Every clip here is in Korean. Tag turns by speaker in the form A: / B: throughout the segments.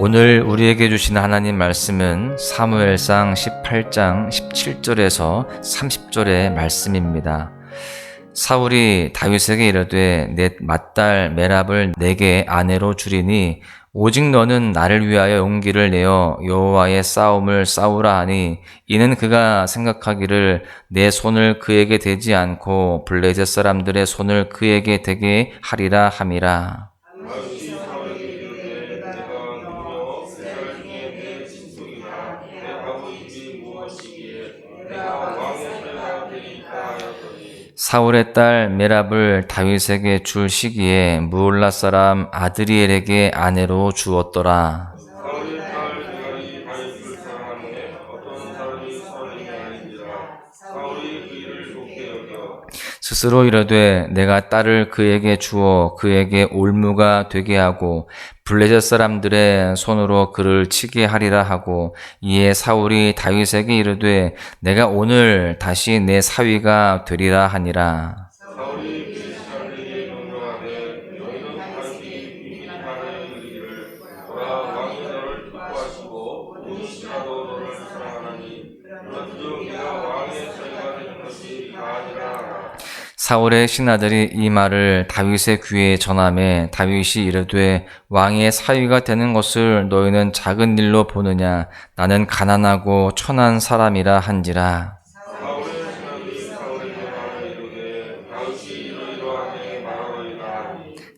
A: 오늘 우리에게 주신 하나님 말씀은 사무엘상 18장 17절에서 30절의 말씀입니다. 사울이 다윗에게 이르되 내 맏딸 메랍을 내게 아내로 주리니 오직 너는 나를 위하여 용기를 내어 여호와의 싸움을 싸우라 하니 이는 그가 생각하기를 내 손을 그에게 대지 않고 블레셋 사람들의 손을 그에게 대게 하리라 함이라. 사울의 딸 메랍을 다윗에게 줄 시기에 무올라 사람 아드리엘에게 아내로 주었더라. 스스로 이르되 내가 딸을 그에게 주어 그에게 올무가 되게 하고 블레셋 사람들의 손으로 그를 치게 하리라 하고 이에 사울이 다윗에게 이르되 내가 오늘 다시 내 사위가 되리라 하니라. 사울의 신하들이 이 말을 다윗의 귀에 전하매 다윗이 이르되 왕의 사위가 되는 것을 너희는 작은 일로 보느냐 나는 가난하고 천한 사람이라 한지라.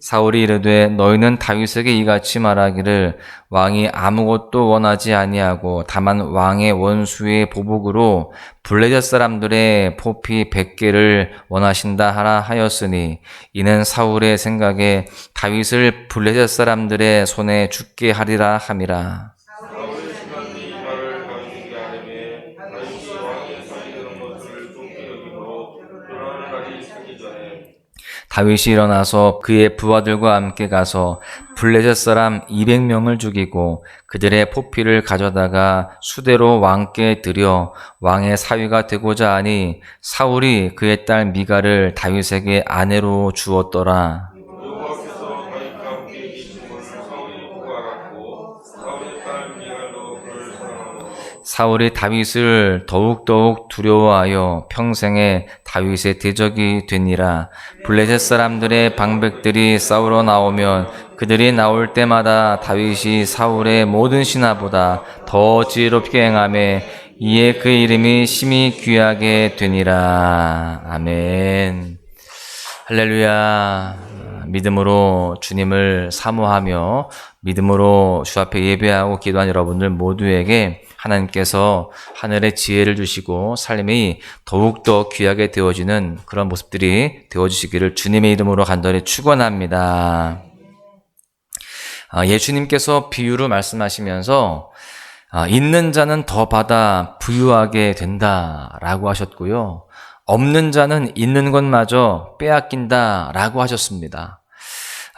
A: 사울이 이르되 너희는 다윗에게 이같이 말하기를 왕이 아무것도 원하지 아니하고 다만 왕의 원수의 보복으로 블레셋 사람들의 포피 100개를 원하신다 하라 하였으니 이는 사울의 생각에 다윗을 블레셋 사람들의 손에 죽게 하리라 함이라. 다윗이 일어나서 그의 부하들과 함께 가서 블레셋 사람 200명을 죽이고 그들의 포피를 가져다가 수대로 왕께 드려 왕의 사위가 되고자 하니 사울이 그의 딸 미갈을 다윗에게 아내로 주었더라. 사울이 다윗을 더욱더욱 두려워하여 평생에 다윗의 대적이 되니라. 블레셋 사람들의 방백들이 싸우러 나오면 그들이 나올 때마다 다윗이 사울의 모든 신하보다 더 지혜롭게 행하매 이에 그 이름이 심히 귀하게 되니라. 아멘. 할렐루야. 믿음으로 주님을 사모하며 믿음으로 주 앞에 예배하고 기도한 여러분들 모두에게 하나님께서 하늘의 지혜를 주시고 삶이 더욱더 귀하게 되어지는 그런 모습들이 되어주시기를 주님의 이름으로 간절히 축원합니다. 예수님께서 비유로 말씀하시면서 있는 자는 더 받아 부유하게 된다라고 하셨고요. 없는 자는 있는 것마저 빼앗긴다라고 하셨습니다.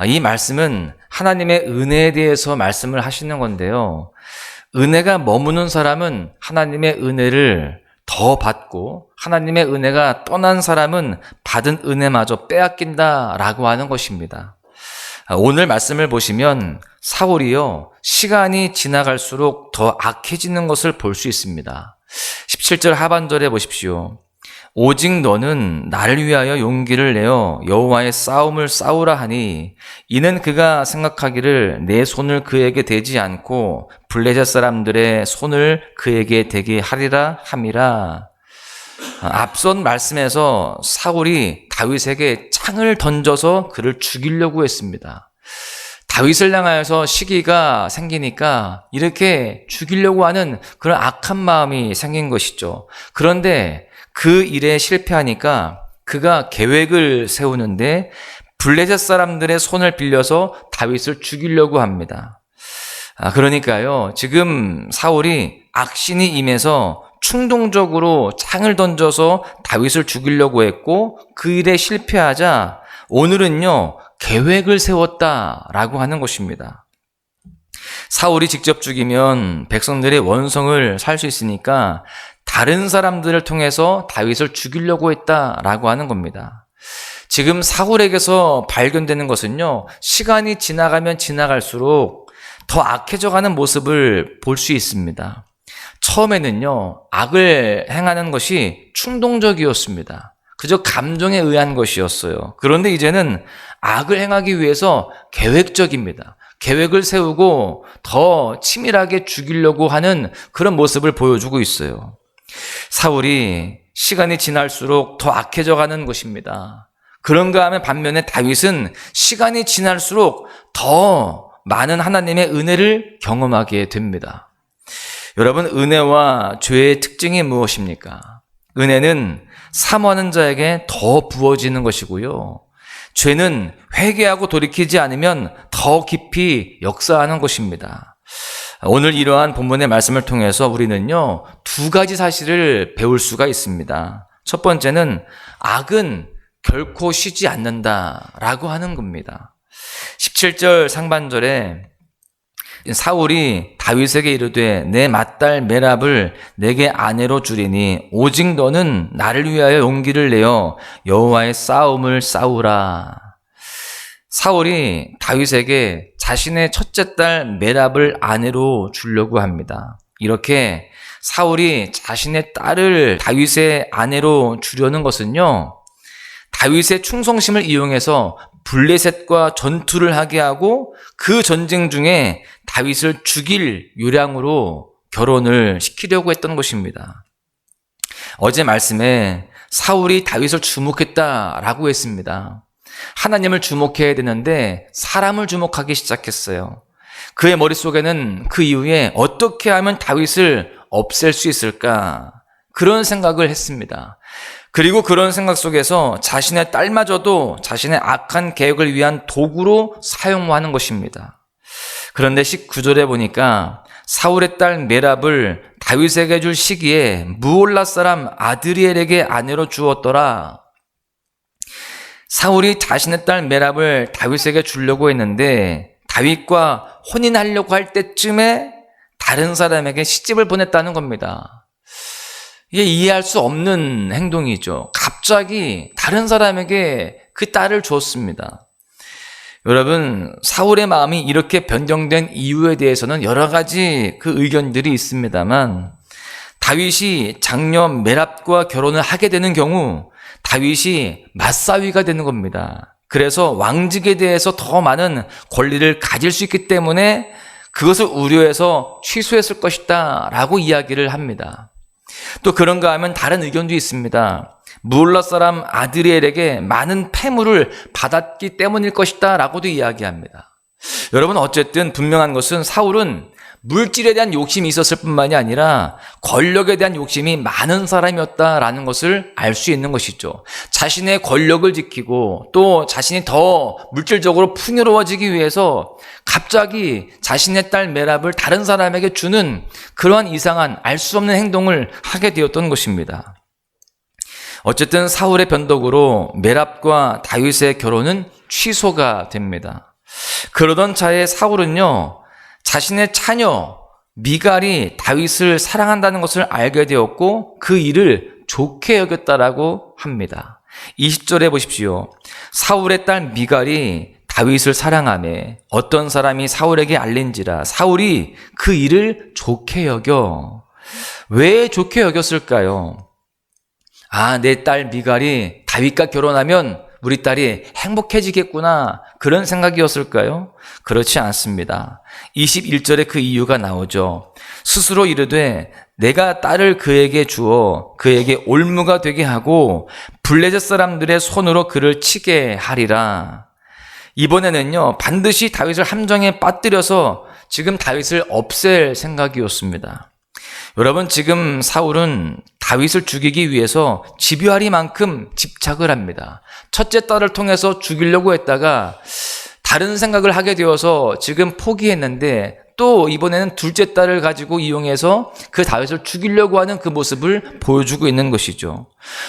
A: 이 말씀은 하나님의 은혜에 대해서 말씀을 하시는 건데요. 은혜가 머무는 사람은 하나님의 은혜를 더 받고 하나님의 은혜가 떠난 사람은 받은 은혜마저 빼앗긴다라고 하는 것입니다. 오늘 말씀을 보시면 사울이요, 시간이 지나갈수록 더 악해지는 것을 볼 수 있습니다. 17절 하반절에 보십시오. 오직 너는 나를 위하여 용기를 내어 여호와의 싸움을 싸우라 하니 이는 그가 생각하기를 내 손을 그에게 대지 않고 블레셋 사람들의 손을 그에게 대게 하리라 함이라. 앞선 말씀에서 사울이 다윗에게 창을 던져서 그를 죽이려고 했습니다. 다윗을 향하여서 시기가 생기니까 이렇게 죽이려고 하는 그런 악한 마음이 생긴 것이죠. 그런데 그 일에 실패하니까 그가 계획을 세우는데 블레셋 사람들의 손을 빌려서 다윗을 죽이려고 합니다. 그러니까요, 지금 사울이 악신이 임해서 충동적으로 창을 던져서 다윗을 죽이려고 했고 그 일에 실패하자 오늘은요, 계획을 세웠다라고 하는 것입니다. 사울이 직접 죽이면 백성들의 원성을 살 수 있으니까 다른 사람들을 통해서 다윗을 죽이려고 했다라고 하는 겁니다. 지금 사울에게서 발견되는 것은요, 시간이 지나가면 지나갈수록 더 악해져가는 모습을 볼 수 있습니다. 처음에는요, 악을 행하는 것이 충동적이었습니다. 그저 감정에 의한 것이었어요. 그런데 이제는 악을 행하기 위해서 계획적입니다. 계획을 세우고 더 치밀하게 죽이려고 하는 그런 모습을 보여주고 있어요. 사울이 시간이 지날수록 더 악해져 가는 것입니다. 그런가 하면 반면에 다윗은 시간이 지날수록 더 많은 하나님의 은혜를 경험하게 됩니다. 여러분, 은혜와 죄의 특징이 무엇입니까? 은혜는 사모하는 자에게 더 부어지는 것이고요. 죄는 회개하고 돌이키지 않으면 더 깊이 역사하는 것입니다. 오늘 이러한 본문의 말씀을 통해서 우리는요, 두 가지 사실을 배울 수가 있습니다. 첫 번째는 악은 결코 쉬지 않는다라고 하는 겁니다. 17절 상반절에 사울이 다윗에게 이르되 내 맏딸 메랍을 내게 아내로 주리니 오직 너는 나를 위하여 용기를 내어 여호와의 싸움을 싸우라. 사울이 다윗에게 자신의 첫째 딸 메랍을 아내로 주려고 합니다. 이렇게 사울이 자신의 딸을 다윗의 아내로 주려는 것은요, 다윗의 충성심을 이용해서 블레셋과 전투를 하게 하고 그 전쟁 중에 다윗을 죽일 요량으로 결혼을 시키려고 했던 것입니다. 어제 말씀에 사울이 다윗을 주목했다라고 했습니다. 하나님을 주목해야 되는데 사람을 주목하기 시작했어요. 그의 머릿속에는 그 이후에 어떻게 하면 다윗을 없앨 수 있을까? 그런 생각을 했습니다. 그리고 그런 생각 속에서 자신의 딸마저도 자신의 악한 계획을 위한 도구로 사용하는 것입니다. 그런데 19절에 보니까 사울의 딸 메랍을 다윗에게 줄 시기에 무올라 사람 아드리엘에게 아내로 주었더라. 사울이 자신의 딸 메랍을 다윗에게 주려고 했는데 다윗과 혼인하려고 할 때쯤에 다른 사람에게 시집을 보냈다는 겁니다. 이게 이해할 수 없는 행동이죠. 갑자기 다른 사람에게 그 딸을 주었습니다. 여러분, 사울의 마음이 이렇게 변경된 이유에 대해서는 여러 가지 그 의견들이 있습니다만 다윗이 장녀 메랍과 결혼을 하게 되는 경우 다윗이 맞사위가 되는 겁니다. 그래서 왕직에 대해서 더 많은 권리를 가질 수 있기 때문에 그것을 우려해서 취소했을 것이다 라고 이야기를 합니다. 또 그런가 하면 다른 의견도 있습니다. 무올라 사람 아드리엘에게 많은 패물을 받았기 때문일 것이다 라고도 이야기합니다. 여러분, 어쨌든 분명한 것은 사울은 물질에 대한 욕심이 있었을 뿐만이 아니라 권력에 대한 욕심이 많은 사람이었다라는 것을 알 수 있는 것이죠. 자신의 권력을 지키고 또 자신이 더 물질적으로 풍요로워지기 위해서 갑자기 자신의 딸 메랍을 다른 사람에게 주는 그러한 이상한 알 수 없는 행동을 하게 되었던 것입니다. 어쨌든 사울의 변덕으로 메랍과 다윗의 결혼은 취소가 됩니다. 그러던 차에 사울은요, 자신의 차녀 미갈이 다윗을 사랑한다는 것을 알게 되었고 그 일을 좋게 여겼다라고 합니다. 20절에 보십시오. 사울의 딸 미갈이 다윗을 사랑하매 어떤 사람이 사울에게 알린지라 사울이 그 일을 좋게 여겨. 왜 좋게 여겼을까요? 내 딸 미갈이 다윗과 결혼하면 우리 딸이 행복해지겠구나, 그런 생각이었을까요? 그렇지 않습니다. 21절에 그 이유가 나오죠. 스스로 이르되 내가 딸을 그에게 주어 그에게 올무가 되게 하고 블레셋 사람들의 손으로 그를 치게 하리라. 이번에는요, 반드시 다윗을 함정에 빠뜨려서 지금 다윗을 없앨 생각이었습니다. 여러분, 지금 사울은 다윗을 죽이기 위해서 집요하리만큼 집착을 합니다. 첫째 딸을 통해서 죽이려고 했다가 다른 생각을 하게 되어서 지금 포기했는데 또 이번에는 둘째 딸을 가지고 이용해서 그 다윗을 죽이려고 하는 그 모습을 보여주고 있는 것이죠.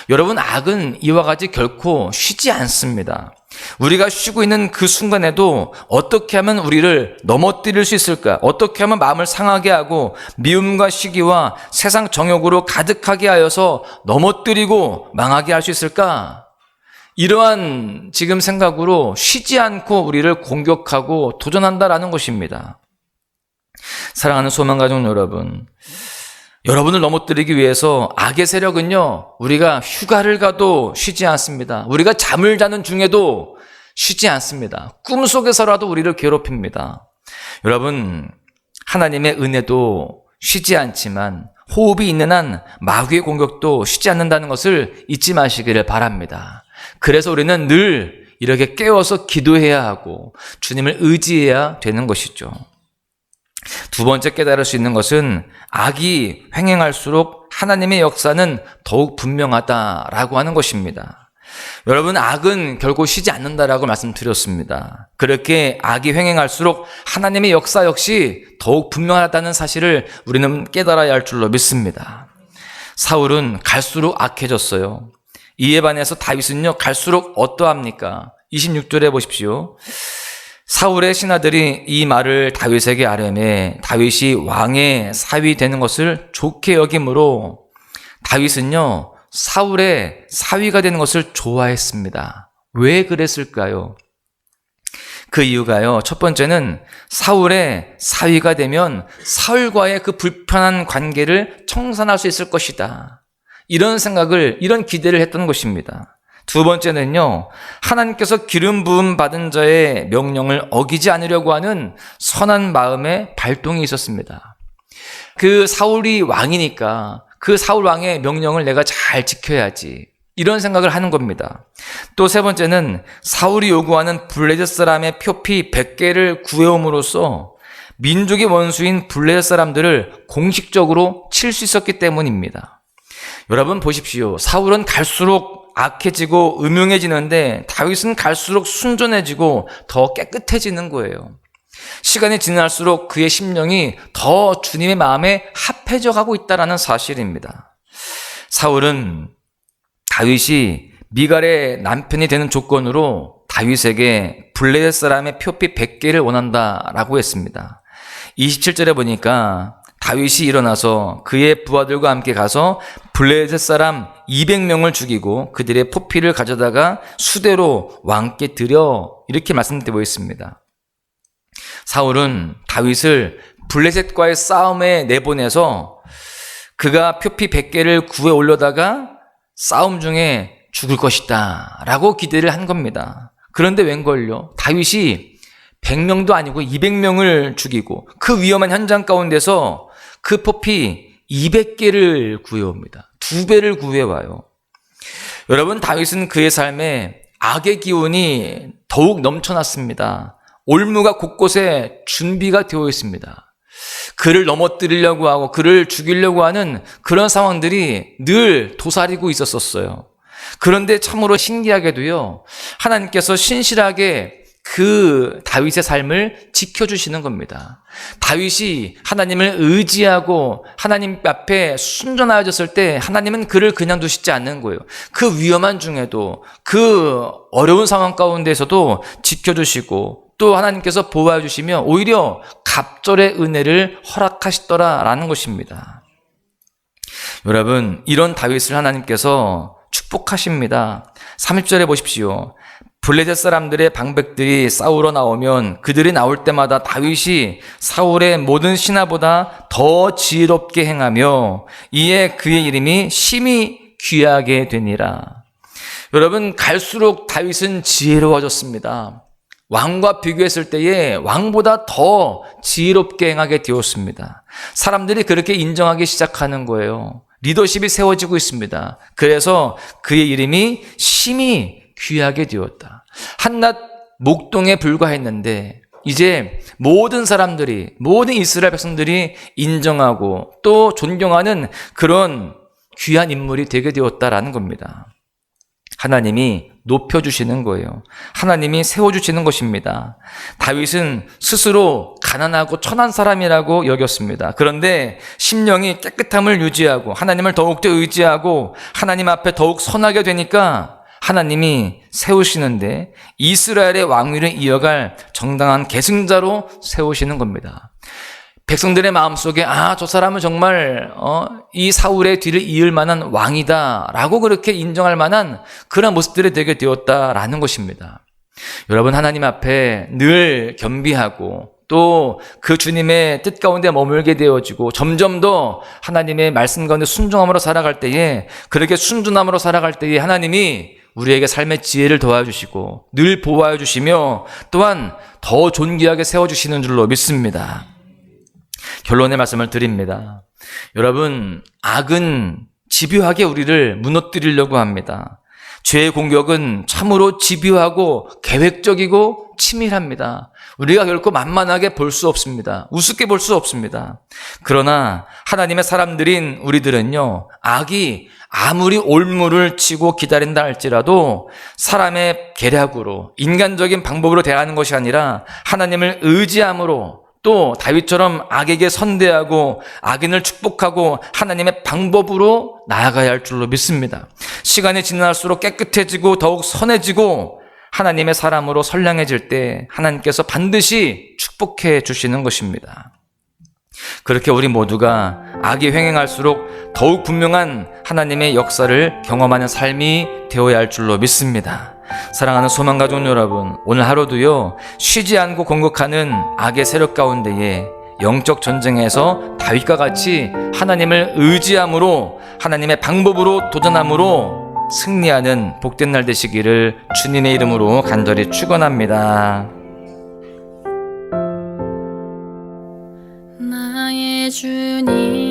A: 여러분, 악은 이와 같이 결코 쉬지 않습니다. 우리가 쉬고 있는 그 순간에도 어떻게 하면 우리를 넘어뜨릴 수 있을까? 어떻게 하면 마음을 상하게 하고 미움과 시기와 세상 정욕으로 가득하게 하여서 넘어뜨리고 망하게 할 수 있을까? 이러한 지금 생각으로 쉬지 않고 우리를 공격하고 도전한다라는 것입니다. 사랑하는 소망가족 여러분, 여러분을 넘어뜨리기 위해서 악의 세력은요, 우리가 휴가를 가도 쉬지 않습니다. 우리가 잠을 자는 중에도 쉬지 않습니다. 꿈속에서라도 우리를 괴롭힙니다. 여러분, 하나님의 은혜도 쉬지 않지만 호흡이 있는 한 마귀의 공격도 쉬지 않는다는 것을 잊지 마시기를 바랍니다. 그래서 우리는 늘 이렇게 깨워서 기도해야 하고 주님을 의지해야 되는 것이죠. 두 번째 깨달을 수 있는 것은 악이 횡행할수록 하나님의 역사는 더욱 분명하다라고 하는 것입니다. 여러분, 악은 결코 쉬지 않는다라고 말씀드렸습니다. 그렇게 악이 횡행할수록 하나님의 역사 역시 더욱 분명하다는 사실을 우리는 깨달아야 할 줄로 믿습니다. 사울은 갈수록 악해졌어요. 이에 반해서 다윗은요, 갈수록 어떠합니까? 26절에 보십시오. 사울의 신하들이 이 말을 다윗에게 아뢰매 다윗이 왕의 사위 되는 것을 좋게 여김으로 다윗은요, 사울의 사위가 되는 것을 좋아했습니다. 왜 그랬을까요? 그 이유가요, 첫 번째는 사울의 사위가 되면 사울과의 그 불편한 관계를 청산할 수 있을 것이다. 이런 생각을, 이런 기대를 했던 것입니다. 두 번째는요, 하나님께서 기름 부음 받은 자의 명령을 어기지 않으려고 하는 선한 마음의 발동이 있었습니다. 그 사울이 왕이니까 그 사울 왕의 명령을 내가 잘 지켜야지, 이런 생각을 하는 겁니다. 또 세 번째는 사울이 요구하는 블레셋 사람의 표피 100개를 구해옴으로써 민족의 원수인 블레셋 사람들을 공식적으로 칠 수 있었기 때문입니다. 여러분 보십시오. 사울은 갈수록 악해지고 음흉해지는데 다윗은 갈수록 순전해지고 더 깨끗해지는 거예요. 시간이 지날수록 그의 심령이 더 주님의 마음에 합해져 가고 있다는 사실입니다. 사울은 다윗이 미갈의 남편이 되는 조건으로 다윗에게 블레셋 사람의 표피 100개를 원한다라고 했습니다. 27절에 보니까 다윗이 일어나서 그의 부하들과 함께 가서 블레셋 사람 200명을 죽이고 그들의 포피를 가져다가 수대로 왕께 드려, 이렇게 말씀드리고 있습니다. 사울은 다윗을 블레셋과의 싸움에 내보내서 그가 표피 100개를 구해 올려다가 싸움 중에 죽을 것이다 라고 기대를 한 겁니다. 그런데 웬걸요, 다윗이 100명도 아니고 200명을 죽이고 그 위험한 현장 가운데서 그 포피 200개를 구해옵니다. 2배를 구해와요. 여러분, 다윗은 그의 삶에 악의 기운이 더욱 넘쳐났습니다. 올무가 곳곳에 준비가 되어 있습니다. 그를 넘어뜨리려고 하고 그를 죽이려고 하는 그런 상황들이 늘 도사리고 있었어요. 그런데 참으로 신기하게도요, 하나님께서 신실하게 그 다윗의 삶을 지켜주시는 겁니다. 다윗이 하나님을 의지하고 하나님 앞에 순전하여졌을 때 하나님은 그를 그냥 두시지 않는 거예요. 그 위험한 중에도, 그 어려운 상황 가운데서도 지켜주시고 또 하나님께서 보호해 주시며 오히려 갑절의 은혜를 허락하시더라라는 것입니다. 여러분, 이런 다윗을 하나님께서 축복하십니다. 30절에 보십시오. 블레셋 사람들의 방백들이 싸우러 나오면 그들이 나올 때마다 다윗이 사울의 모든 신하보다 더 지혜롭게 행하며 이에 그의 이름이 심히 귀하게 되니라. 여러분, 갈수록 다윗은 지혜로워졌습니다. 왕과 비교했을 때에 왕보다 더 지혜롭게 행하게 되었습니다. 사람들이 그렇게 인정하기 시작하는 거예요. 리더십이 세워지고 있습니다. 그래서 그의 이름이 심히 귀하게 되었다. 한낱 목동에 불과했는데 이제 모든 사람들이, 모든 이스라엘 백성들이 인정하고 또 존경하는 그런 귀한 인물이 되게 되었다라는 겁니다. 하나님이 높여주시는 거예요. 하나님이 세워주시는 것입니다. 다윗은 스스로 가난하고 천한 사람이라고 여겼습니다. 그런데 심령이 깨끗함을 유지하고 하나님을 더욱더 의지하고 하나님 앞에 더욱 선하게 되니까 하나님이 세우시는데 이스라엘의 왕위를 이어갈 정당한 계승자로 세우시는 겁니다. 백성들의 마음속에 저 사람은 정말 이 사울의 뒤를 이을 만한 왕이다 라고 그렇게 인정할 만한 그런 모습들이 되게 되었다라는 것입니다. 여러분, 하나님 앞에 늘 겸비하고 또 그 주님의 뜻 가운데 머물게 되어지고 점점 더 하나님의 말씀 가운데 순종함으로 살아갈 때에, 그렇게 순종함으로 살아갈 때에 하나님이 우리에게 삶의 지혜를 도와주시고 늘 보호하여 주시며 또한 더 존귀하게 세워주시는 줄로 믿습니다. 결론의 말씀을 드립니다. 여러분, 악은 집요하게 우리를 무너뜨리려고 합니다. 죄의 공격은 참으로 집요하고 계획적이고 치밀합니다. 우리가 결코 만만하게 볼 수 없습니다. 우습게 볼 수 없습니다. 그러나 하나님의 사람들인 우리들은요, 악이 아무리 올무를 치고 기다린다 할지라도 사람의 계략으로, 인간적인 방법으로 대하는 것이 아니라 하나님을 의지함으로, 또 다윗처럼 악에게 선대하고 악인을 축복하고 하나님의 방법으로 나아가야 할 줄로 믿습니다. 시간이 지날수록 깨끗해지고 더욱 선해지고 하나님의 사람으로 선량해질 때 하나님께서 반드시 축복해 주시는 것입니다. 그렇게 우리 모두가 악이 횡행할수록 더욱 분명한 하나님의 역사를 경험하는 삶이 되어야 할 줄로 믿습니다. 사랑하는 소망가족 여러분, 오늘 하루도요, 쉬지 않고 공격하는 악의 세력 가운데에 영적 전쟁에서 다윗과 같이 하나님을 의지함으로, 하나님의 방법으로 도전함으로 승리하는 복된 날 되시기를 주님의 이름으로 간절히 축원합니다.
B: 나의 주님